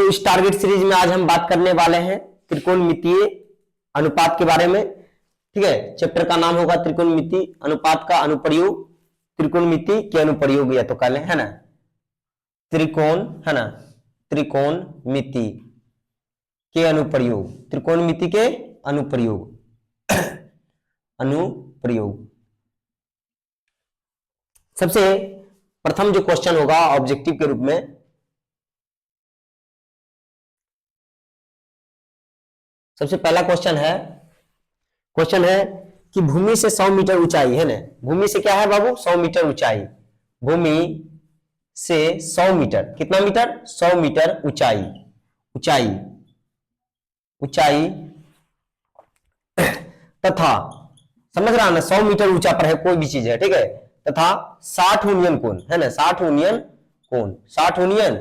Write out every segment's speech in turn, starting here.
तो इस target series में आज हम बात करने वाले हैं त्रिकोणमितीय अनुपात के बारे में। ठीक है, चैप्टर का नाम होगा त्रिकोणमितीय अनुपात का अनुप्रयोग, त्रिकोणमिति के अनुप्रयोग या तो कह लें, है ना, त्रिकोण, है ना, त्रिकोणमिति के अनुप्रयोग, त्रिकोणमिति के अनुप्रयोग अनुप्रयोग। सबसे प्रथम जो क्वेश्चन होगा ऑब्जेक्टिव के रूप में, सबसे पहला क्वेश्चन है कि भूमि से 100 मीटर ऊंचाई, है ना, भूमि से क्या है बाबू, 100 मीटर ऊंचाई, भूमि से 100 मीटर, कितना मीटर, 100 मीटर ऊंचाई, ऊंचाई ऊंचाई तथा, समझ रहा है ना, 100 मीटर ऊंचा पर है कोई भी चीज है, ठीक है, तथा 60 यूनियन कोण, है ना, 60 यूनियन कोण, 60 यूनियन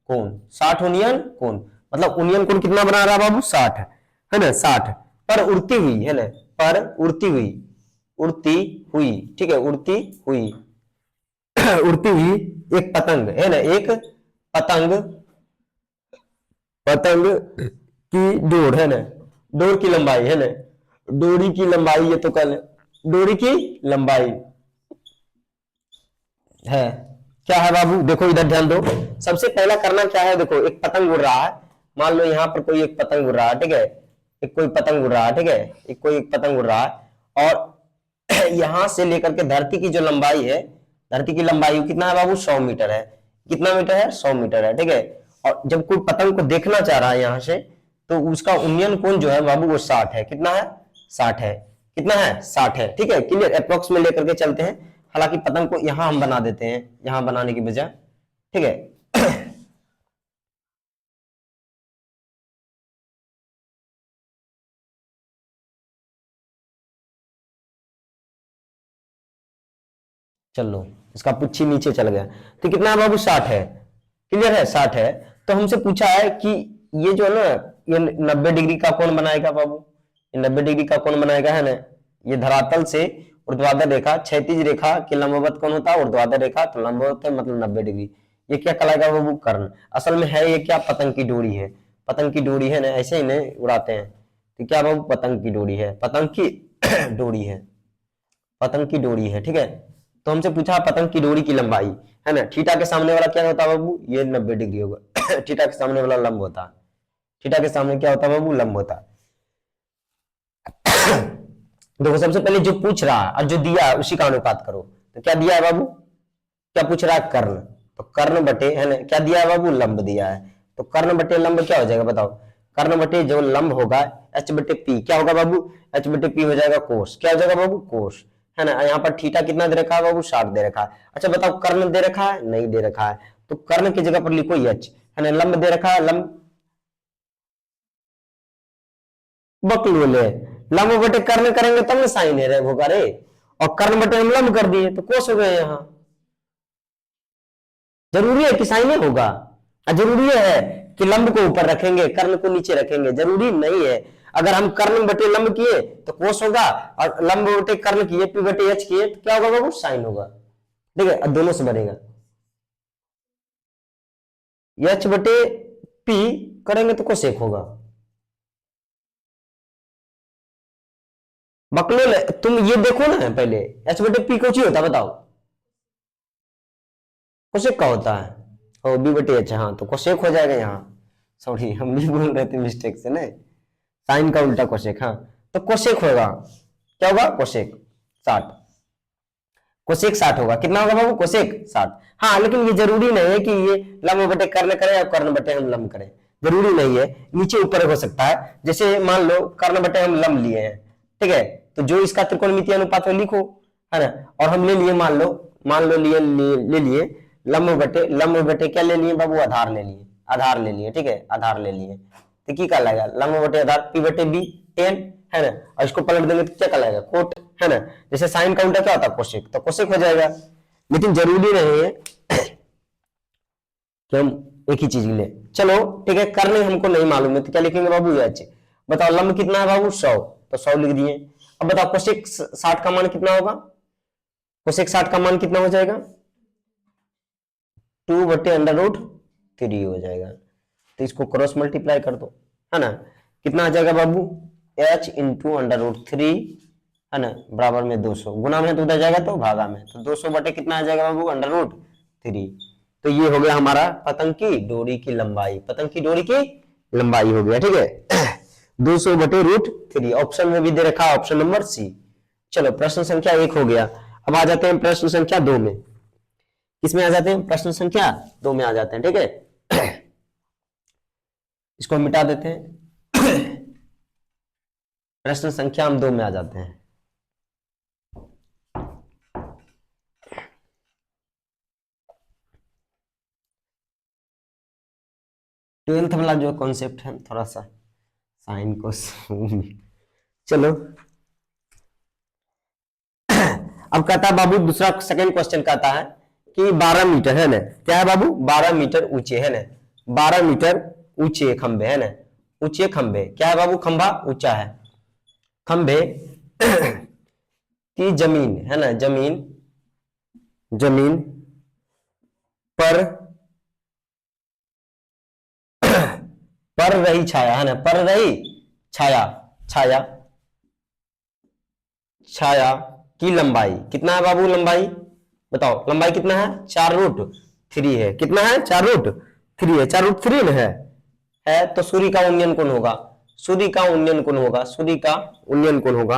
कोण, 60 यूनियन कोण, मतलब यूनियन कोण कितना बना रहा है बाबू, 60, है ना, 60 पर उड़ती हुई, है ना, पर उड़ती हुई, उड़ती हुई, ठीक है, उड़ती हुई उड़ती हुई एक पतंग, है ना, एक पतंग, पतंग की डोर, है ना, डोर की लंबाई, है ना, डोरी की लंबाई, ये तो कल डोरी की लंबाई है, क्या है बाबू, देखो इधर ध्यान दो। सबसे पहला करना क्या है, देखो एक पतंग उड़ रहा है, मान लो यहाँ पर कोई एक पतंग उड़ रहा है, ठीक है, एक कोई पतंग उड़ रहा है, ठीक है, एक कोई एक पतंग उड़ रहा है, और यहां से लेकर के धरती की जो लंबाई है, धरती की लंबाई कितना है बाबू, 100 मीटर है, कितना मीटर है, 100 मीटर है, ठीक है, और जब कोई पतंग को देखना चाह रहा है यहां से, तो उसका उन्नयन कोण जो है बाबू वो 60 है, कितना है, 60 है, कितना है, 60 है, ठीक है, क्लियर, अप्रोक्स में लेकर के चलते हैं, हालांकि पतंग को यहां हम बना देते हैं, यहां बनाने की बजाय, ठीक है। चलो इसका पुच्छी नीचे चल गया, तो कितना है बाबू, 60 है, क्लियर है, 60 है। तो हमसे पूछा है कि ये जो है ना, ये 90 डिग्री का कोण बनाएगा बाबू, ये 90 डिग्री का कोण बनाएगा, है ना, ये धरातल से ऊर्ध्वाधर रेखा, क्षैतिज रेखा के लंबवत कोण होता है, ऊर्ध्वाधर रेखा तो लंबवत है, मतलब 90 डिग्री, ये क्या कहलाएगा बाबू, कर्ण। असल में है ये क्या, पतंग की डोरी है, पतंग की डोरी है ना, ऐसे ही नहीं उड़ाते हैं, तो क्या बाबू, पतंग की डोरी है, पतंग की डोरी है, पतंग की डोरी है, ठीक है। तो हमसे पूछा पतंग की डोरी की लंबाई, है ना, थीटा के सामने वाला क्या होता है बाबू, ये 90 डिग्री होगा थीटा के सामने वाला लंब होता है, थीटा के सामने क्या होता है बाबू, लंब होता है। देखो सबसे पहले जो पूछ रहा है और जो दिया है उसी का अनुपात करो, तो क्या दिया है बाबू, क्या पूछ रहा है, कर्ण, तो कर्ण बटे, है ना, क्या दिया है बाबू, लंब दिया है, तो कर्ण बटे लंब क्या हो जाएगा बताओ, कर्ण बटे जो लंब होगा एच बटे पी, क्या होगा बाबू, एच बटे पी हो जाएगा कोस, क्या हो जाएगा बाबू, कोस, है ना, यहाँ पर थीटा कितना दे रखा है बाबू, 60 दे रखा है। अच्छा बताओ कर्ण दे रखा है, नहीं दे रखा है, तो कर्ण की जगह पर लिखो एच, है ना, लंब दे रखा है, लंब बकलूल है, लंब बटे कर्ण करेंगे तब ना साइन है होगा रे, और कर्ण बटे हम लंब कर दिए तो कोस हो गए, यहाँ जरूरी है कि साइन होगा, जरूरी है कि लंब को ऊपर रखेंगे कर्ण को नीचे रखेंगे, जरूरी नहीं है। अगर हम कर्ण बटे लंब किए तो कोस होगा, और लंब बटे कर्ण किए, पी बटे एच किए तो क्या होगा बाबू, साइन होगा, ठीक है, दोनों से बनेगा, एच बटे पी करेंगे तो कोसेक होगा। बकलोल तुम ये देखो ना पहले, एच बटे पी कुछ ही होता बताओ, कोसेक का होता है, ओ बी बटे एच, हाँ तो कोसेक हो जाएगा यहाँ, सॉरी हम भी बोल रहे थे मिस्टेक से, नहीं, साइन का उल्टा कोसेक, हाँ तो कोसेक होगा, क्या होगा, कोसेक 60, कोसेक 60 होगा, कितना होगा बाबू, कोसेक 60। हाँ लेकिन ये जरूरी नहीं है कि ये लंब बटे कर्ण करें और कर्ण बटे हम लंब करें, जरूरी नहीं है, नीचे ऊपर हो सकता है, जैसे मान लो कर्ण बटे हम लंब लिए हैं, ठीक है, तो जो इसका त्रिकोणमितीय अनुपात है लिखो, है ना, और हम ले लिए, मान लो ले लिए लंब बटे क्या ले लिए बाबू, आधार ले लिए, आधार ले लिए, ठीक है, आधार ले लिए, तो की क्या लगेगा, लंब बटे आधार पी बटे बी टेन, है ना, और इसको पलट देंगे तो क्या कहलाएगा, कोट, है ना, जैसे साइन का उल्टा क्या होता है, कोसेक, तो कोसेक हो जाएगा, लेकिन जरूरी नहीं है कि हम एक ही चीज ले, चलो ठीक है, करने हमको नहीं मालूम है तो क्या लिखेंगे बाबू, एच, बताओ लंब कितना है बाबू, 100, तो 100 लिख दिए। अब बताओ कोसेक 60 का मान कितना होगा, कोसेक 60 का मान कितना हो जाएगा, 2 बटे अंडर रूट 3 हो जाएगा, तो इसको क्रॉस मल्टीप्लाई कर दो, है ना। कितना आ जाएगा बाबू, h इंटू अंडर रूट 3, है ना, बराबर में 200, गुना में तो उधर जाएगा तो भागा में, तो 200 बटे कितना आ जाएगा बाबू, अंडर रूट 3। तो ये हो गया हमारा पतंग की डोरी की लंबाई, पतंग की डोरी की लंबाई हो गया, ठीक है। 200 बटे रूट 3, ऑप्शन में भी दे रखा है, ऑप्शन नंबर सी। चलो प्रश्न संख्या 1 हो गया। अब आ जाते हैं प्रश्न संख्या 2 में। किसमें आ जाते हैं, प्रश्न संख्या 2 में आ जाते हैं, ठीक है। इसको मिटा देते हैं। प्रश्न संख्या हम 2 में आ जाते हैं। ट्वेल्थ वाला जो कॉन्सेप्ट है थोड़ा सा साइन को चलो। अब कहता है बाबू दूसरा सेकंड क्वेश्चन कहता है कि 12 मीटर, है ना, क्या है बाबू, 12 मीटर ऊंचे, है ना, 12 मीटर ऊंचे खंबे, है ना, ऊंचे खंबे, क्या है बाबू, खंबा ऊंचा है, खंबे की जमीन, है ना, जमीन, जमीन पर पर रही छाया, है ना, पर रही छाया, छाया, छाया की लंबाई कितना है बाबू, लंबाई बताओ, लंबाई कितना है, 4√3 है, कितना है, 4√3 है, 4√3 में है तो सूर्य का उन्नयन कोण होगा, सूर्य का उन्नयन कोण होगा, सूर्य का उन्नयन कोण होगा,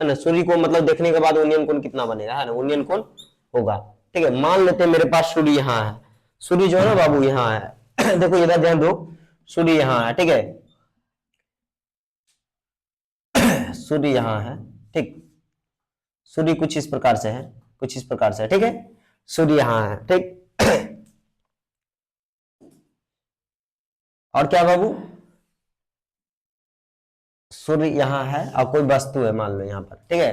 है ना, सूर्य को मतलब देखने के बाद उन्नयन कोण कितना बनेगा, है ना, उन्नयन कोण होगा, ठीक है। मान लेते हैं मेरे पास सूर्य यहाँ है, सूर्य जो है ना बाबू यहाँ है। देखो इधर ध्यान दो, सूर्य यहाँ है, ठीक है, सूर्य यहाँ है, ठीक, सूर्य कुछ इस प्रकार से है, कुछ इस प्रकार से है, ठीक है, सूर्य यहाँ है, ठीक। और क्या बाबू, सूर्य यहाँ है और कोई वस्तु है मान लो यहाँ पर, ठीक है,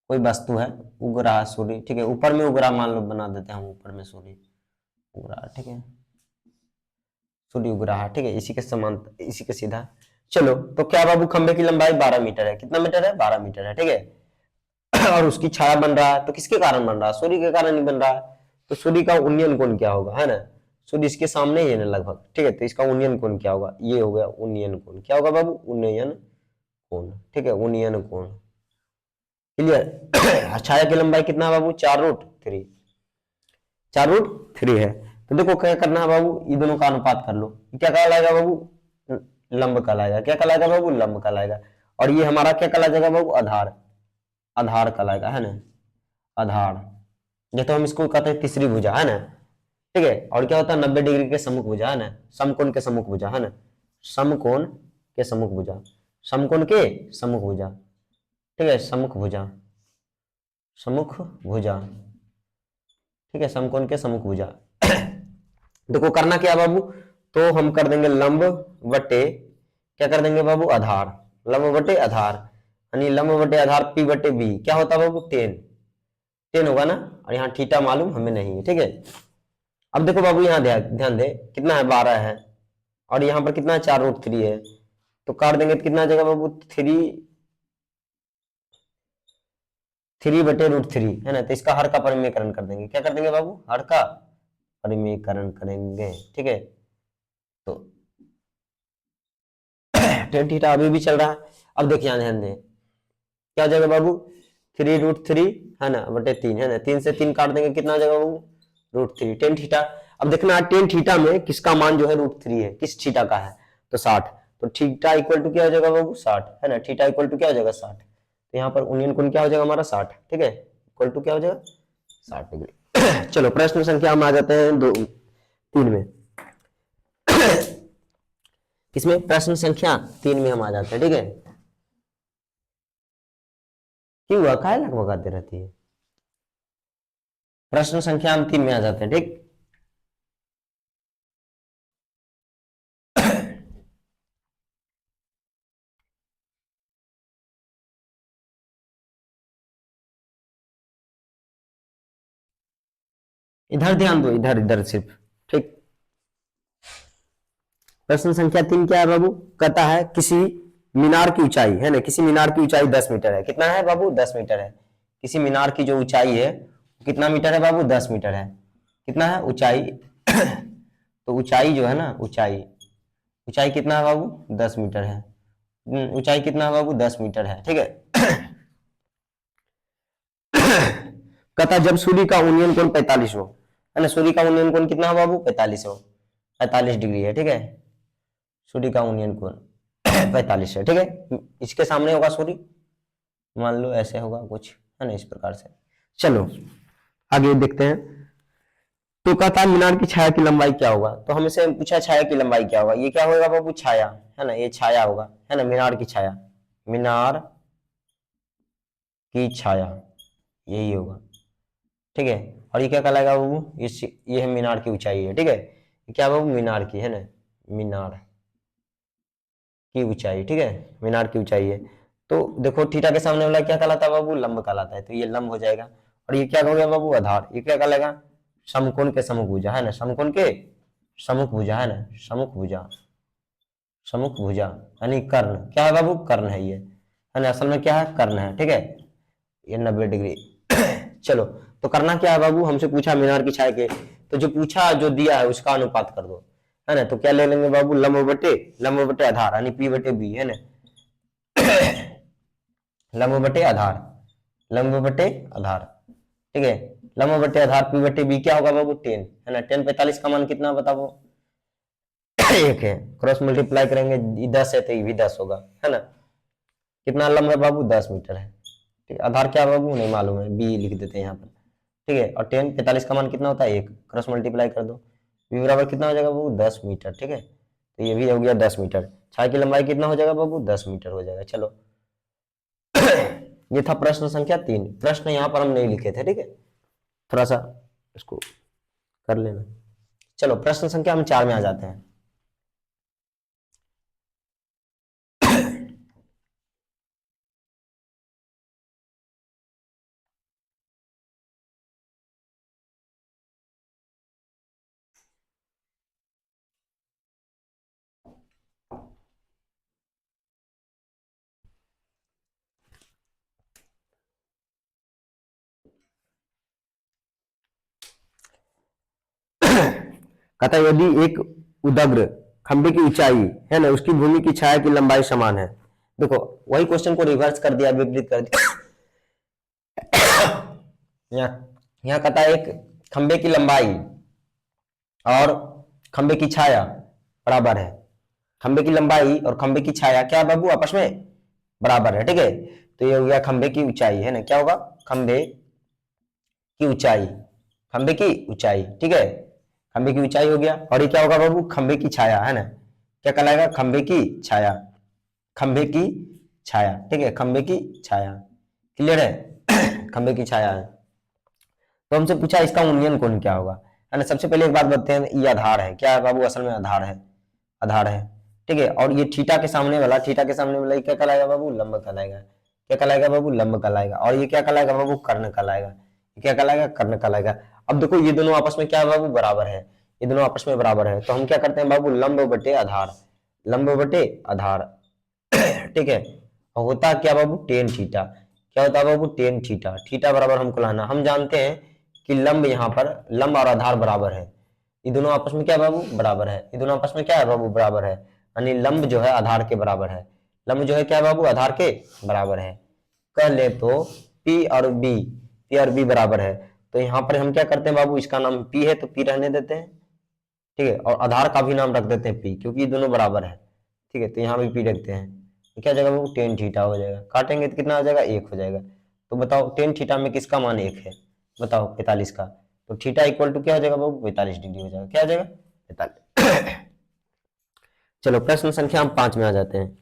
कोई वस्तु है, उग रहा है सूर्य, ठीक है, ऊपर में उग रहा, मान लो बना देते हैं हम, ऊपर में सूर्य उग रहा है, ठीक है, सूर्य उग रहा है, ठीक है, इसी के समान, इसी के सीधा। चलो तो क्या बाबू, खंबे की लंबाई 12 मीटर है, कितना मीटर है, 12 मीटर है, ठीक है। और उसकी छाया बन रहा है, तो किसके कारण बन रहा है, सूर्य के कारण ही बन रहा है, तो सूर्य का उन्नयन कोण क्या होगा, है ना, सूर्य इसके सामने ही है ना लगभग, ठीक है, तो इसका उन्नयन कोण क्या होगा, ये हो गया उन्नयन कोण, क्या होगा बाबू, उन्नयन कोण, ठीक है, उन्नयन कोण, क्लियर। छाया की लंबाई कितना है बाबू, 4√3, 4√3 है। तो देखो क्या करना है बाबू, ये दोनों का अनुपात कर लो, क्या कहलाएगा बाबू, लंब कहलाएगा, क्या कहलाएगा बाबू, लंब कहलाएगा। और ये हमारा क्या कहला जाएगा बाबू, आधार, आधार कहलाएगा, है ना, आधार, ये तो हम इसको कहते हैं तीसरी भुजा, है ना, ठीक है। और क्या होता है, 90 डिग्री के सम्मुख भुजा, है ना, समकोण के सम्मुख भुजा, है ना, समकोण के सम्मुख भुजा, समकोण के सम्मुख भुजा, ठीक है, सम्मुख भुजा, सम्मुख भुजा, ठीक है, समकोण के सम्मुख भुजा। देखो करना क्या बाबू, तो हम कर देंगे लंब बटे, क्या कर देंगे बाबू, आधार, लंब बटे आधार, यानी लंब बटे आधार पी बटे बी, क्या होता है बाबू, 10 होगा ना, और यहाँ थीटा मालूम हमें नहीं है, ठीक है। अब देखो बाबू यहाँ ध्यान दे, कितना है, 12 है, और यहाँ पर कितना है, 4√3 है, तो काट देंगे तो कितना आ जाएगा बाबू, 3/√3, है ना, तो इसका हर का परिमेयकरण कर देंगे, क्या कर देंगे बाबू, हर का परिमेयकरण करेंगे, ठीक है। तो tan थीटा अभी भी चल रहा है। अब देखिए ध्यान दें, क्या हो जाएगा बाबू, 3√3, है ना, बटे 3, है ना, 3 से 3 काट देंगे, कितना आ जाएगा बाबू, √3 tan थीटा। अब देखना tan थीटा में किसका मान जो है √3 है, किस थीटा का है, तो 60, तो थीटा इक्वल टू क्या हो जाएगा बाबू, 60, है ना, थीटा इक्वल टू क्या हो जाएगा, 60, तो यहाँ पर उन्नयन कोण क्या हो जाएगा हमारा, 60, ठीक है, इक्वल टू क्या हो जाएगा, 60 डिग्री। चलो प्रश्न संख्या हम आ जाते हैं 3 में। किसमें, प्रश्न संख्या 3 में हम आ जाते हैं, ठीक है। क्यों हुआ, काहे लगभगाते रहती है, प्रश्न संख्या हम 3 में आ जाते हैं, ठीक। इधर ध्यान दो, इधर इधर सिर्फ, ठीक। प्रश्न संख्या 3 क्या है बाबू, कहता है किसी मीनार की ऊंचाई, है ना, किसी मीनार की ऊंचाई 10 मीटर है, कितना है बाबू, 10 मीटर है, किसी मीनार की जो ऊंचाई है कितना मीटर है बाबू, 10 मीटर है, कितना है ऊंचाई। तो ऊंचाई जो है ना, ऊंचाई ऊंचाई कितना है बाबू 10 मीटर है। ऊंचाई कितना है बाबू 10 मीटर है, ठीक है। कहता जब सूर्य का उन्नयन कोण 45 हो, है ना, सूर्य का उन्नयन कोण कितना है बाबू 45 हो, 45 डिग्री है, ठीक है। सूर्य का उन्नयन कोण 45 है, ठीक है। इसके सामने होगा सूर्य, मान लो ऐसे होगा कुछ, है ना, इस प्रकार से। चलो आगे देखते हैं। तो कहता है मीनार की छाया की लंबाई क्या होगा, तो हमसे पूछा छाया की लंबाई क्या होगा, ये क्या होगा बाबू छाया, है ना, ये छाया होगा, है ना, मीनार की छाया, मीनार की छाया यही होगा, ठीक है। और ये क्या कहलाएगा बाबू, ये है मीनार की ऊंचाई है, ठीक है। ये क्या बाबू मीनार की, है ना, मीनार की ऊंचाई, ठीक है, मीनार की ऊंचाई है। तो देखो थीटा के सामने वाला क्या कहलाता है बाबू, लंब कहलाता है, तो ये लंब हो जाएगा। और ये क्या हो गया बाबू आधार, ये क्या कहलाएगा समकोण के सम्मुख भुजा, है ना, समकोण के सम्मुख भुजा, है ना, सम्मुख भुजा, सम्मुख भुजा यानी कर्ण, क्या है बाबू कर्ण है ये, है ना, असल में क्या है कर्ण है, ठीक है। ये 90 डिग्री। चलो तो करना क्या है बाबू, हमसे पूछा मीनार की छाया के, तो जो पूछा जो दिया है उसका अनुपात कर दो, है ना। तो क्या ले लेंगे बाबू लंब बटे आधार यानी पी बटे बी, है ना, लंब बटे आधार, लंब बटे आधार, ठीक है। लंब बटे आधार पी बटे बी क्या होगा बाबू 10, है ना। 10 45 का मान कितना बताओ, एक है, क्रॉस मल्टीप्लाई करेंगे 10 है तो ये भी 10 होगा, है ना। कितना लंब है बाबू 10 मीटर है, ठीक है। आधार क्या बाबू नहीं मालूम है, बी लिख देते हैं यहाँ पर, ठीक है। और 10 45 का मान कितना होता है एक, क्रॉस मल्टीप्लाई कर दो, बी बराबर कितना हो जाएगा बाबू 10 मीटर, ठीक है। तो ये भी हो गया 10 मीटर। छाया की लंबाई कितना हो जाएगा बाबू 10 मीटर हो जाएगा। चलो ये था प्रश्न संख्या 3। प्रश्न यहाँ पर हम नहीं लिखे थे, ठीक है, थोड़ा सा इसको कर लेना। चलो प्रश्न संख्या हम 4 में आ जाते हैं। कहता है यदि एक उदग्र खंभे की ऊंचाई, है ना, उसकी भूमि की छाया की लंबाई समान है। देखो वही क्वेश्चन को रिवर्स कर दिया, विपरीत कर दिया। यहाँ कहता है एक खंभे की लंबाई और खंभे की छाया बराबर है। खंभे की लंबाई और खंभे की छाया क्या है बाबू आपस में बराबर है, ठीक है। तो ये हो गया खंभे की ऊंचाई, है ना, क्या होगा खंभे की ऊंचाई, खंभे की ऊंचाई, ठीक है, खंभे की ऊंचाई हो गया। और ये क्या होगा बाबू खंभे की छाया, है ना, क्या कहलाएगा खंभे की छाया, खंभे की छाया, ठीक है, खंभे की छाया, क्लियर है। खंभे की छाया है। तो हमसे पूछा इसका उन्नयन कोण क्या होगा, है ना। सबसे पहले एक बात बताते हैं, ये आधार है, क्या है बाबू असल में आधार है, आधार है, ठीक है। और ये थीटा के सामने वाला, थीटा के सामने वाला ये क्या कहलाएगा बाबू लंब कहलाएगा, क्या कहलाएगा बाबू लंब कहलाएगा। और ये क्या कहलाएगा बाबू कर्ण कहलाएगा, ये क्या कहलाएगा कर्ण कहलाएगा। अब देखो ये दोनों आपस में क्या है बाबू बराबर है, ये दोनों आपस में बराबर है। तो हम क्या करते हैं बाबू लंब बटे आधार, लंब बटे आधार, ठीक है। और होता क्या बाबू टेन थीटा, क्या होता है बाबू टेन थीटा, थीटा बराबर हमको लाना। हम जानते हैं कि लंब यहाँ पर लंब और आधार बराबर है, ये दोनों आपस में क्या है बाबू बराबर है, ये दोनों आपस में क्या है बाबू बराबर है, यानी लंब जो है आधार के बराबर है, लंब जो है क्या है बाबू आधार के बराबर है। कह ले तो P और B, P और B बराबर है। तो यहाँ पर हम क्या करते हैं बाबू, इसका नाम P है तो P रहने देते हैं, ठीक है। और आधार का भी नाम रख देते हैं P, क्योंकि ये दोनों बराबर है, ठीक है। तो यहाँ भी P रखते हैं, तो क्या जाएगा बाबू टेन थीटा हो जाएगा, काटेंगे तो कितना हो जाएगा एक हो जाएगा। तो बताओ टेन थीटा में किसका मान एक है, बताओ 45 का। तो थीटा इक्वल टू क्या हो जाएगा बाबू 45 डिग्री हो जाएगा, क्या हो जाएगा 45। चलो प्रश्न संख्या हम 5 में आ जाते हैं।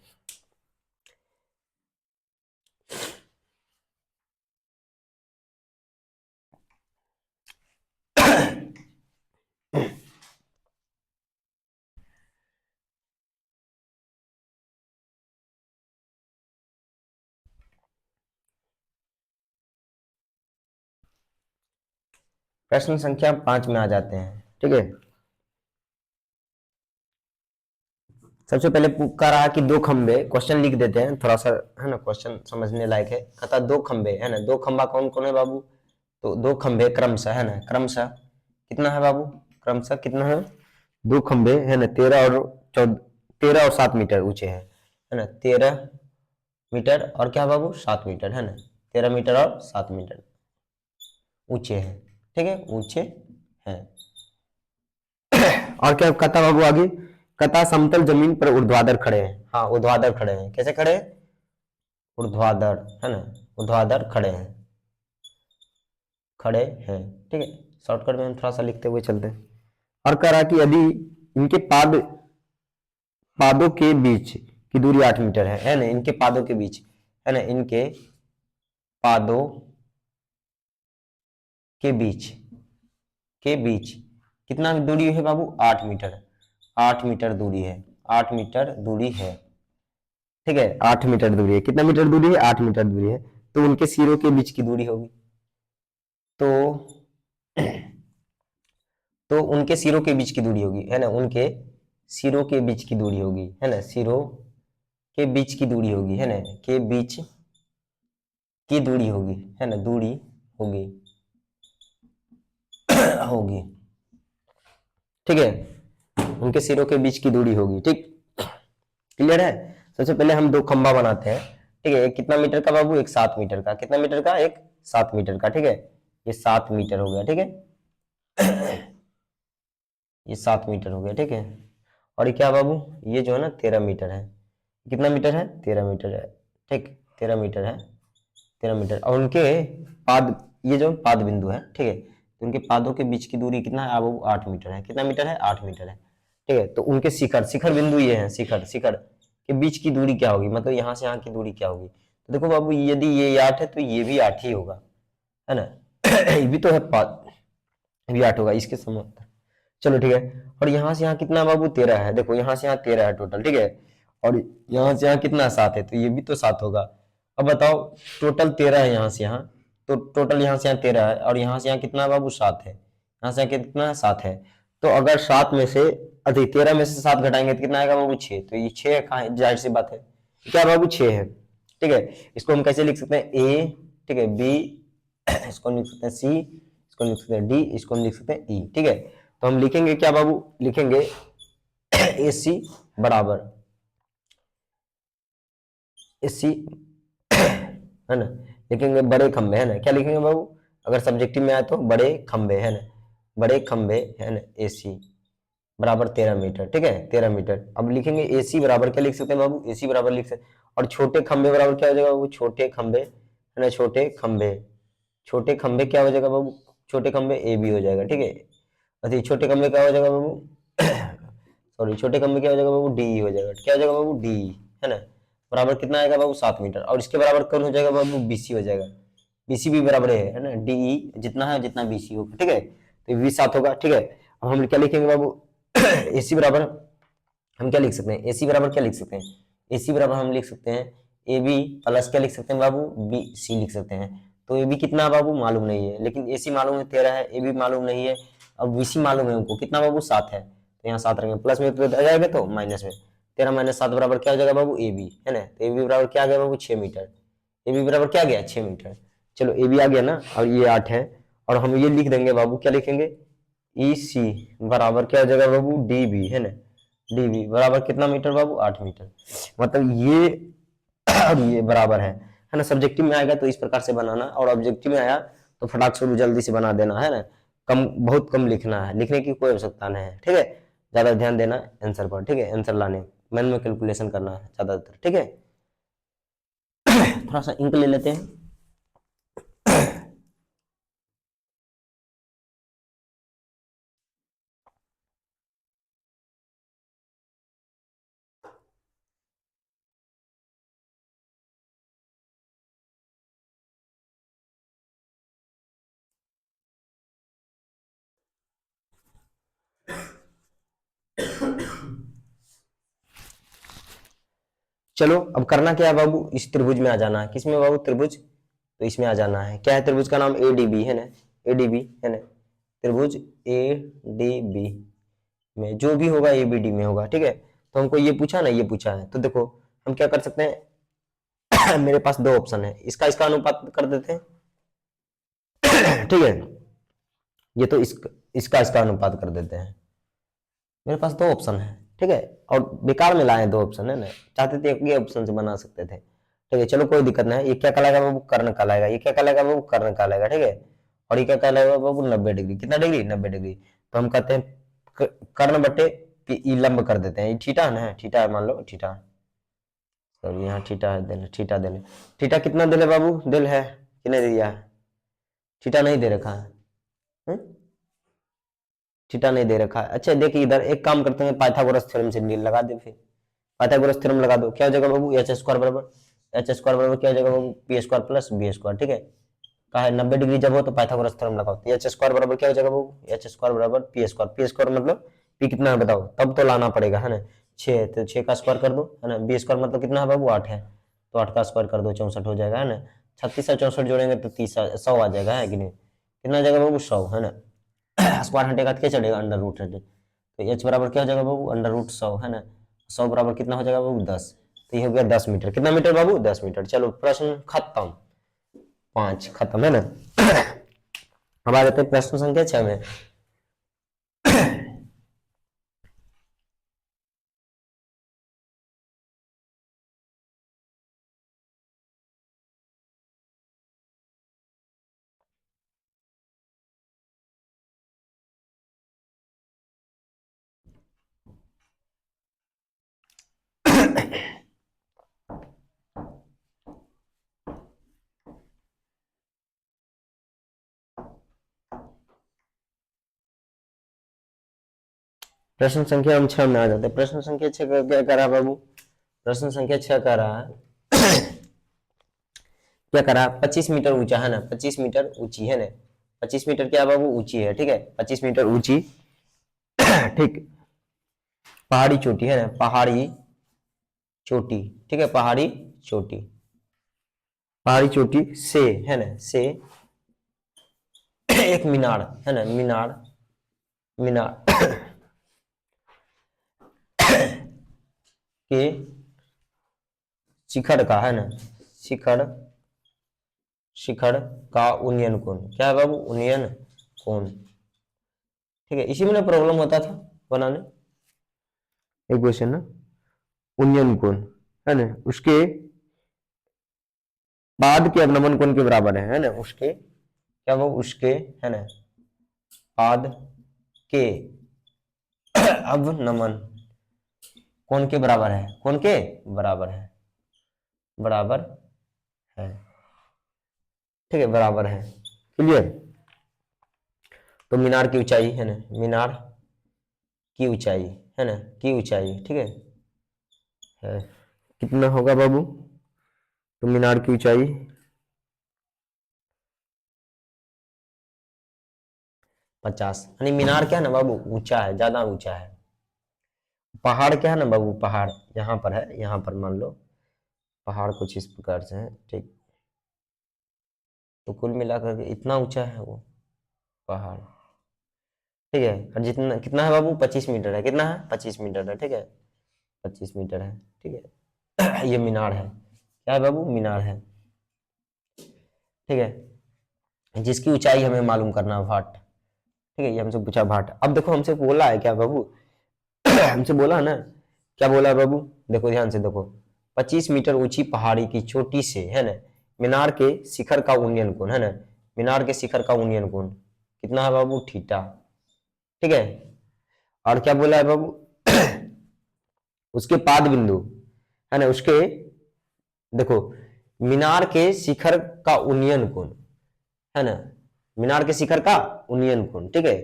प्रश्न संख्या 5 में आ जाते हैं, ठीक है। सबसे पहले कह रहा कि दो खंबे, क्वेश्चन लिख देते हैं थोड़ा सा, है ना, क्वेश्चन समझने लायक है। कहता दो खंबे, है ना, दो खंबा कौन कौन है बाबू, तो दो खंबे क्रमशः, है ना, क्रमशः कितना है बाबू, क्रमशः कितना है दो खंबे, है ना, 13 और 14, 13 और 7 मीटर ऊंचे हैं, है ना, 13 मीटर और क्या बाबू 7 मीटर, है ना, 13 मीटर और 7 मीटर ऊंचे हैं, ठीक है, ऊंचे हैं। और क्या कहता बाबू आगे, कहता समतल जमीन पर ऊर्ध्वाधर खड़े हैं, हाँ ऊर्ध्वाधर खड़े हैं, कैसे खड़े हैं, ऊर्ध्वाधर, है ना, ऊर्ध्वाधर खड़े हैं, खड़े हैं, ठीक है। शॉर्टकट में हम थोड़ा सा लिखते हुए चलते हैं। और कह रहा कि यदि इनके पादों के बीच की दूरी 8 मीटर है ना, इनके पादों के बीच, है ना, इनके पादों के बीच कितना दूरी है बाबू, 8 मीटर, 8 मीटर दूरी है, 8 मीटर दूरी है, ठीक है, 8 मीटर दूरी है, कितना मीटर दूरी है, 8 मीटर दूरी है, तो उनके सिरों के बीच की दूरी होगी, तो उनके सिरों के बीच की दूरी होगी, है ना, उनके सिरों के बीच की दूरी होगी, है ना, सिरों के बीच की दूरी होगी, है ना, के बीच की दूरी होगी, है ना, दूरी होगी होगी, ठीक है, उनके सिरों के बीच की दूरी होगी, ठीक, क्लियर है। सबसे पहले हम दो खंबा बनाते हैं, ठीक है, एक कितना मीटर का बाबू, एक 7 मीटर का, कितना मीटर का, एक 7 मीटर का, ठीक है, ये 7 मीटर हो गया, ठीक है, ये 7 मीटर हो गया, ठीक है। और ये क्या बाबू, ये जो है ना 13 मीटर है, कितना मीटर है, 13 मीटर है, ठीक, 13 मीटर है, 13 मीटर। और उनके पाद, ये जो पाद बिंदु है, ठीक है, तो उनके पादों के बीच की दूरी कितना है बाबू, 8 मीटर है, कितना मीटर है, 8 मीटर है, ठीक है। तो उनके शिखर, शिखर बिंदु ये है, शिखर, शिखर के बीच की दूरी क्या होगी, मतलब यहाँ से यहाँ की दूरी क्या होगी, तो देखो बाबू यदि ये 8 है तो ये भी 8 ही होगा, है ना, ये भी तो है पाद, ये भी 8 होगा इसके समांतर, चलो ठीक है। और यहाँ से यहाँ कितना बाबू, 13 है, देखो यहाँ से यहाँ 13 है टोटल, ठीक है, और यहाँ से यहाँ कितना 7 है, तो ये भी तो 7 होगा। अब बताओ टोटल 13 है यहाँ से यहाँ, तो टोटल यहाँ से यहाँ 13 है, और यहाँ से यहाँ कितना बाबू 7 है, यहाँ से यहाँ कितना 7 है, तो अगर 7 में से अधिक 13 में से 7 घटाएंगे तो कितना आएगा बाबू 6, तो ये 6 कहाँ है, जाहिर सी बात है क्या बाबू 6 है, ठीक है। इसको हम कैसे लिख सकते हैं, ए, ठीक है, बी, इसको लिख सकते हैं सी, इसको लिख सकते हैं डी, इसको लिख सकते हैं ई, ठीक है। तो हम लिखेंगे क्या बाबू, लिखेंगे ए सी बराबर, ए सी है ना, लिखेंगे बड़े खंबे, है ना, क्या लिखेंगे बाबू, अगर सब्जेक्टिव में आए तो बड़े खंबे, है ना, बड़े खंबे, है ना, ए सी बराबर 13 मीटर, ठीक है, 13 मीटर। अब लिखेंगे ए सी बराबर क्या लिख सकते हैं बाबू, ए सी बराबर लिख सकते हैं, और छोटे खंबे बराबर क्या हो जाएगा बाबू, छोटे खंबे, है ना, छोटे खंबे, छोटे खंबे क्या हो जाएगा बाबू, छोटे खंबे ए बी हो जाएगा, ठीक है। अच्छा छोटे खंबे क्या हो जाएगा बाबू सॉरी छोटे खंबे क्या हो जाएगा बाबू, डी हो जाएगा, क्या हो जाएगा बाबू, डी, है ना, बराबर कितना आएगा बाबू 7 मीटर। और इसके बराबर कौन हो जाएगा बाबू, बीसी हो जाएगा, बीसी भी बराबर है ना, डी जितना है जितना बीसी होगा, ठीक है, तो ये 7 होगा, ठीक है। अब हम क्या लिखेंगे बाबू एसी बराबर, हम क्या लिख सकते हैं, एसी बराबर क्या लिख सकते हैं, एसी बराबर हम लिख सकते हैं ए बी प्लस क्या लिख सकते हैं बाबू, बी सी लिख सकते हैं। तो ए बी कितना बाबू मालूम नहीं है, लेकिन ए सी मालूम है 13 है, ए बी मालूम नहीं है, अब बी सी मालूम है उनको कितना बाबू 7 है, तो यहाँ 7 रखेंगे, प्लस में तो आ जाएगा तो माइनस में, 13 माइनस 7 बराबर क्या हो जाएगा बाबू ए बी, है ना, तो ए बी बराबर क्या आ गया बाबू 6 मीटर, ए बी बराबर क्या आ गया 6 मीटर। चलो ए बी आ गया ना, और ये 8 है, और हम ये लिख देंगे बाबू, क्या लिखेंगे, ई सी बराबर क्या हो जाएगा बाबू डी बी, है ना, डी बी बराबर कितना मीटर बाबू 8 मीटर, मतलब ये और ये बराबर है ना। सब्जेक्टिव में आएगा तो इस प्रकार से बनाना, और ऑब्जेक्टिव में आया तो फटाक से जल्दी से बना देना, है ना, कम बहुत कम लिखना है, लिखने की कोई आवश्यकता नहीं है, ठीक है, ज्यादा ध्यान देना आंसर पर, ठीक है, आंसर लाने मैन में कैलकुलेशन करना है ज्यादातर, ठीक है। थोड़ा सा इंक ले लेते हैं। चलो अब करना क्या है बाबू, इस त्रिभुज में आ जाना है, किसमें बाबू, त्रिभुज, तो इसमें आ जाना है, क्या है त्रिभुज का नाम, एडीबी, है ना, एडीबी, है ना, त्रिभुज एडीबी में जो भी होगा एबीडी में होगा, ठीक है। तो हमको ये पूछा ना, ये पूछा है, तो देखो हम क्या कर सकते हैं मेरे पास दो ऑप्शन है, इसका इसका अनुपात कर देते हैं ठीक है, ये तो इसका इसका अनुपात कर देते हैं, मेरे पास दो ऑप्शन है, ठीक है, और बेकार में लाए 2 ऑप्शन, है ना, चाहते थे एक ही ऑप्शन से बना सकते थे। ठीक है, चलो कोई दिक्कत नहीं है। ये क्या कहलाएगा बाबू? कर्ण कहलाएगा। ये क्या कहलाएगा बाबू? कर्ण कहलाएगा। ठीक है, और ये क्या कहलाएगा बाबू? 90 डिग्री। कितना डिग्री? 90 डिग्री। तो हम कहते हैं कर्ण बटे ई लंब कर देते हैं। ये थीटा है ना, थीटा है, मान लो थीटा, सॉरी यहाँ थीटा है, दिल थीटा दिल। थीटा कितना दिल है बाबू? दिल है कि नहीं दिया है? थीटा नहीं दे रखा है, थीटा नहीं दे रखा है। अच्छा देखिए इधर एक काम करते हैं, पाइथागोरस थ्योरम से लगा दे, फिर पाइथागोरस थ्योरम लगा दो। क्या हो जाएगा बाबू? एच स्क्वायर बराबर, एच स्क्वायर बराबर क्या हो जाएगा बाबू? P square plus B square. ठीक है, कहा है 90 डिग्री जब हो तो पाइथागोरस थ्योरम लगाओ। तो एच स्क्वायर बराबर क्या हो जाएगा बाबू? एच स्क्वायर बराबर पी स्क्वायर। पी स्क्वायर मतलब पी कितना है बताओ, तब तो लाना पड़ेगा, है ना। 6, तो 6 का स्क्वायर कर दो, है ना। बी स्क्वायर मतलब कितना है बाबू? 8 है, तो 8 का स्क्वायर कर दो, 64 हो जाएगा, है ना। 36 और 64 जोड़ेंगे तो 30 100 आ जाएगा, है कि नहीं? कितना आ जाएगा बाबू? 100, है ना। स्क्वायर हटेगा तो क्या चढ़ेगा? अंडर रूट हटे, तो एच बराबर क्या हो जाएगा बाबू? अंडर रूट 100, है ना। 100 बराबर कितना हो जाएगा बाबू? 10। तो ये हो गया 10 मीटर। कितना मीटर बाबू? 10 मीटर। चलो प्रश्न खत्म, 5 खत्म, है ना। अब आ जाते हैं प्रश्न संख्या 6 में। प्रश्न संख्या हम 6 में आ जाते हैं। प्रश्न संख्या 6 का क्या कर रहा है बाबू? प्रश्न संख्या 6 कर रहा है क्या कर रहा है? 25 मीटर ऊंचा, है ना, 25 मीटर ऊंची, है ना। 25 मीटर क्या बाबू? ऊंची है। ठीक है, 25 मीटर ऊंची, ठीक, पहाड़ी चोटी, है ना, पहाड़ी चोटी। ठीक है, पहाड़ी चोटी, पहाड़ी चोटी से, है ना, से एक मीनार, है ना, मीनार, मीनार के शिखर का, है ना, शिखर, शिखर का उन्नयन कोण क्या है बाबू? उन्नयन कोण। ठीक है, इसी में ना प्रॉब्लम होता था बनाने, एक क्वेश्चन ना, उन्नयन कोण, है ना, उसके बाद के अवनमन कोण के बराबर है ना, उसके क्या वो? उसके, है ना, बाद के अवनमन कोण के बराबर है। कोण के बराबर है, बराबर है। ठीक है, बराबर है। क्लियर? तो मीनार की ऊंचाई, है ना, मीनार की ऊंचाई, है ना, की ऊंचाई, ठीक है, कितना होगा बाबू? तो मीनार की ऊंचाई 50, यानी मीनार क्या है ना बाबू? ऊंचा है, ज्यादा ऊंचा है। पहाड़ क्या है ना बाबू? पहाड़ यहाँ पर है, यहाँ पर मान लो पहाड़ कुछ इस प्रकार से है, ठीक। तो कुल मिलाकर के इतना ऊंचा है वो पहाड़। ठीक है, और जितना कितना है बाबू? 25 मीटर है। कितना है? 25 मीटर है। ठीक है, 25 मीटर है। ठीक है ये मीनार है। क्या है बाबू? मीनार है। ठीक है, जिसकी ऊंचाई हमें मालूम करना है, भाट। ठीक है, ये हमसे पूछा भाट। अब देखो हमसे बोला है क्या बाबू? हमसे बोला है ना, क्या बोला है बाबू? देखो ध्यान से देखो, 25 मीटर ऊंची पहाड़ी की चोटी से, है ना, मीनार के शिखर का उन्नयन कोण, है ना, मीनार के शिखर का उन्नयन कोण कितना है बाबू? थीटा। ठीक है, और क्या बोला है बाबू? उसके पाद बिंदु, है ना, उसके, देखो, मीनार के शिखर का उन्नयन कोण, है ना, मीनार के शिखर का उन्नयन कोण। ठीक है,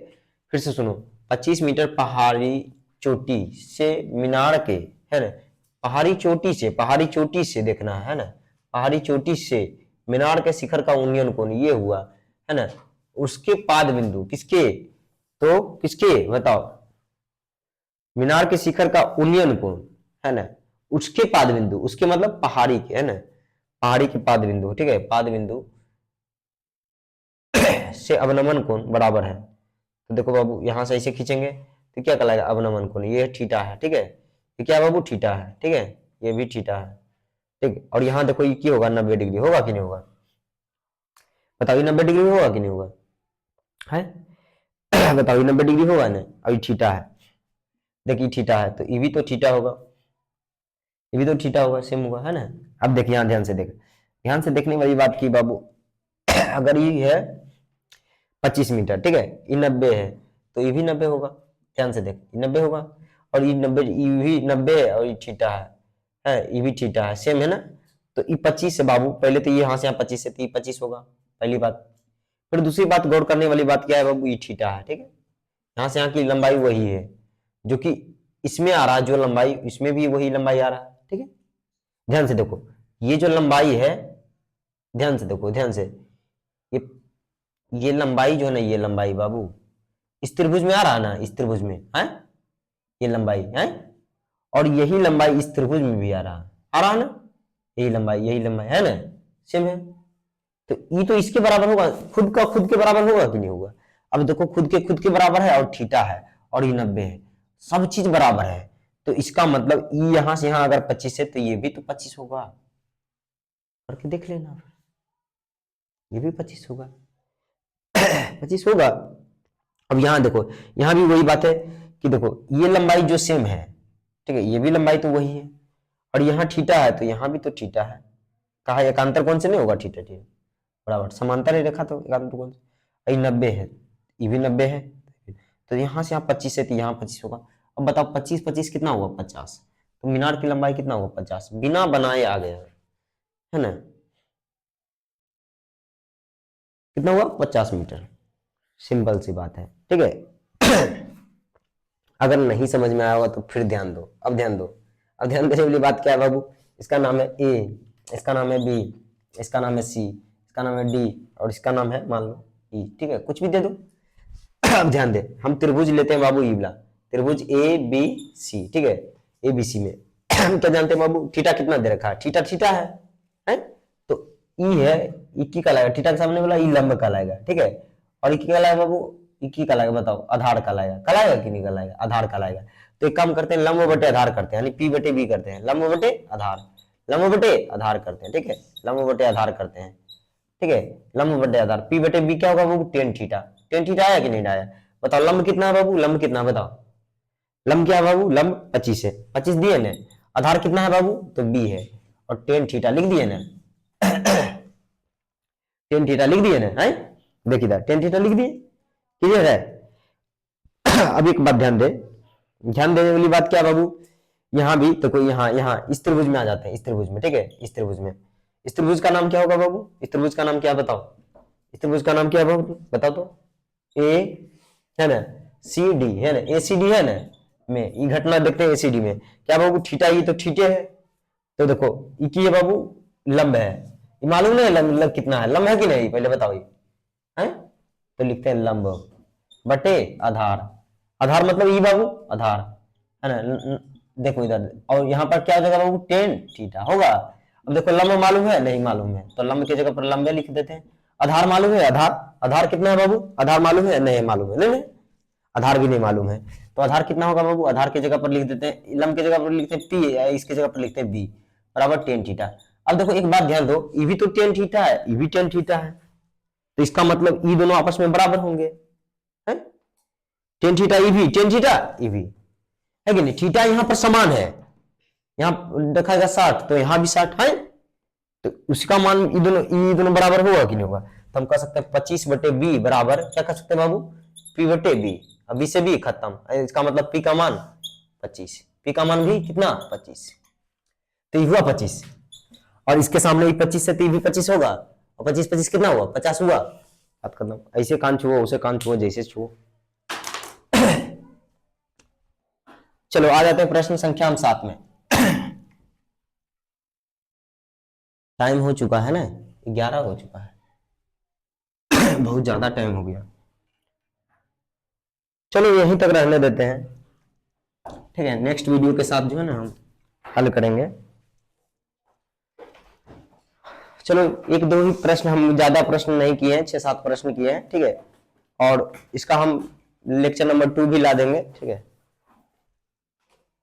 फिर से सुनो, 25 मीटर पहाड़ी चोटी से मीनार के, है ना, पहाड़ी चोटी से, पहाड़ी चोटी से देखना है ना, पहाड़ी चोटी से मीनार के शिखर का उन्नयन कोण ये हुआ, है ना। उसके पाद बिंदु किसके? तो किसके बताओ? मीनार के शिखर का उन्नयन कोण, है ना, उसके पाद बिंदु, उसके मतलब पहाड़ी के, है ना, पहाड़ी के पाद बिंदु। ठीक है, पाद बिंदु से अवनमन कोण बराबर है। तो देखो बाबू यहां से ऐसे खींचेंगे तो क्या कहलाएगा? अवनमन कोण। ये थीटा है। ठीक है, ये क्या बाबू? थीटा है। ठीक है, ये भी थीटा है। ठीक, और यहाँ देखो ये क्या होगा? 90 डिग्री होगा कि नहीं होगा? बताओ, ये 90 डिग्री होगा कि नहीं होगा? है बताओ, ये 90 डिग्री होगा ना? अभी थीटा है। देखिए थीटा है तो ये भी तो थीटा होगा, ये भी तो थीटा होगा, सेम होगा, है ना। अब देखिए यहाँ ध्यान से देख, ध्यान से देखने वाली बात की बाबू। अगर ये है 25 मीटर, ठीक है, ये 90 है, तो ये भी 90 होगा। ध्यान से देख, ये 90 होगा, और ये 90, ये भी 90 है, और ये थीटा है, ये भी थीटा है, सेम है ना। तो ये 25 है बाबू, पहले तो ये यहाँ से यहाँ 25 है, तो ये 25 होगा, पहली बात। फिर दूसरी बात गौर करने वाली बात क्या है बाबू, ये थीटा है, ठीक है, यहाँ से यहाँ की लंबाई वही है जो कि इसमें आ रहा है, जो लंबाई इसमें भी वही लंबाई आ रहा है, ठीक है। ध्यान से देखो, ये जो लंबाई है, ध्यान से देखो, ध्यान से, ये लंबाई जो है ना, ये लंबाई बाबू इस त्रिभुज में आ रहा है ना, इस त्रिभुज में है ये लंबाई है, और यही लंबाई इस त्रिभुज में भी आ रहा है ना, यही लंबाई है ना, सेम है। तो ये तो इसके बराबर होगा, खुद का खुद के बराबर होगा कि नहीं होगा। अब देखो खुद के बराबर है, और थीटा है, और ये 90 है, सब चीज बराबर है, तो इसका मतलब ये यहां से यहां अगर 25 है तो ये भी तो 25 होगा, करके देख लेना, ये भी 25 होगा। 25 होगा। अब यहां देखो, यहां भी वही बात है कि देखो ये लंबाई जो सेम है, ठीक है, ये भी लंबाई तो वही है, और यहाँ थीटा है तो यहाँ भी तो थीटा है, कहा एकांतर कौन से नहीं होगा, थीटा थीटा बराबर, समांतर ही रेखा तो एकांतर कौन से, 90 है, ये भी 90 है, तो यहाँ से यहाँ 25 है तो यहाँ 25 होगा। अब बताओ 25 25 कितना हुआ, 50, तो मीनार की लंबाई कितना हुआ, 50, बिना बनाए आ गया, है ना, कितना हुआ, 50 मीटर, सिंपल सी बात है, ठीक है। अगर नहीं समझ में आया होगा तो फिर ध्यान दो, अब ध्यान दो, अब ध्यान देने वाली बात क्या है बाबू, इसका नाम है ए, इसका नाम है बी, इसका नाम है सी, इसका नाम है डी, और इसका नाम है मान लो ई, ठीक है, कुछ भी दे दो। अब ध्यान दे, हम त्रिभुज लेते हैं बाबू, ई वाला त्रिभुज ए बी सी, ठीक है, ए बी सी में हम क्या जानते हैं बाबू, थीटा कितना दे रखा है, थीटा थीटा है? तो ई है, ई की कहलाएगा, थीटा के सामने वाला ई लंब कहलाएगा, ठीक है, और ई की कहलाएगा बाबू, ई की कहलाएगा, बताओ आधार कहलाएगा, कहलाएगा कि नहीं कहलाएगा, आधार कहलाएगा। तो एक काम करते हैं, लंब बटे आधार करते हैं, यानी पी बटे बी करते हैं, लंब बटे आधार, लंब बटे आधार करते हैं, ठीक है, लंब बटे आधार करते हैं, ठीक है, लंब बटे आधार, पी बटे बी क्या होगा बाबू, टेन थीटा, टेन थीटा आया कि नहीं आया, बताओ लंब कितना है बाबू, लंब कितना, बताओ लंब क्या है बाबू, लंब 25 है, 25 दिए ना, आधार कितना है बाबू, तो बी है, और टेन थीटा लिख दिए ना, टेन थीटा लिख दिए ना, है देखिए इधर टेन थीटा लिख दिए, क्लियर है। अब एक बात ध्यान दे, ध्यान देने वाली बात क्या बाबू, यहां भी तो कोई यहाँ इस त्रिभुज में आ जाते हैं, इस त्रिभुज में, ठीक है, इस त्रिभुज में, इस त्रिभुज का नाम क्या होगा बाबू, इस त्रिभुज का नाम क्या, बताओ इस त्रिभुज का नाम क्या है बाबू, बताओ तो, ए है ना, सी डी है ना, ए सी डी है ना, में ये घटना देखते हैं एसीडी में क्या बाबू, थीटा ये तो थीटे है, तो देखो ये की है बाबू, लंब है, ये मालूम नहीं लंब कितना है, लंब है कि नहीं, पहले बताओ ये है, तो लिखते हैं लंब बटे आधार, आधार मतलब ये बाबू आधार, है ना, देखो इधर, और यहाँ पर क्या हो जाएगा बाबू, टेन थीटा होगा। अब देखो लंब मालूम है, नहीं मालूम है, तो लंब की जगह पर लंबे लिख देते हैं। आधार मालूम है, आधार, आधार कितना है बाबू, आधार मालूम है, नहीं मालूम है, नहीं आधार भी नहीं मालूम है, तो आधार कितना होगा बाबू, आधार की जगह पर लिख देते हैं, लंब की जगह पर लिखते हैं पी, इसकी जगह पर लिखते हैं बी, बराबर टेन थीटा। अब देखो एक बात ध्यान दो, ये भी तो टेन थीटा है, ये भी टेन थीटा है, तो इसका मतलब ये दोनों आपस में बराबर होंगे, है टेन थीटा ये भी, टेन थीटा ये भी, है कि नहीं, थीटा यहाँ पर समान है, यहाँ दिखाएगा 60, तो यहाँ भी 60 है, तो उसका मान ये दोनों बराबर होगा कि नहीं होगा, तो हम कह सकते हैं 25 बटे बी बराबर क्या कह सकते हैं बाबू, पी बटे बी, अभी से बी खत्म, इसका मतलब पी का मान 25, पी का मान भी कितना 25, तो ये हुआ 25, और इसके सामने 25 से तो ये भी 25 होगा, और 25 25 कितना हुआ 50 हुआ, बात खत्म, ऐसे कान छुओ उसे कान छुओ जैसे छुओ। चलो आ जाते हैं प्रश्न संख्या हम 7 में। टाइम हो चुका है ना, 11 हो चुका है, बहुत ज्यादा टाइम हो गया, चलो यहीं तक रहने देते हैं, ठीक है, नेक्स्ट वीडियो के साथ जो है ना हम हल करेंगे। चलो एक दो ही प्रश्न, हम ज्यादा प्रश्न नहीं किए हैं, 6-7 प्रश्न किए हैं, ठीक है, और इसका हम लेक्चर नंबर 2 भी ला देंगे, ठीक है।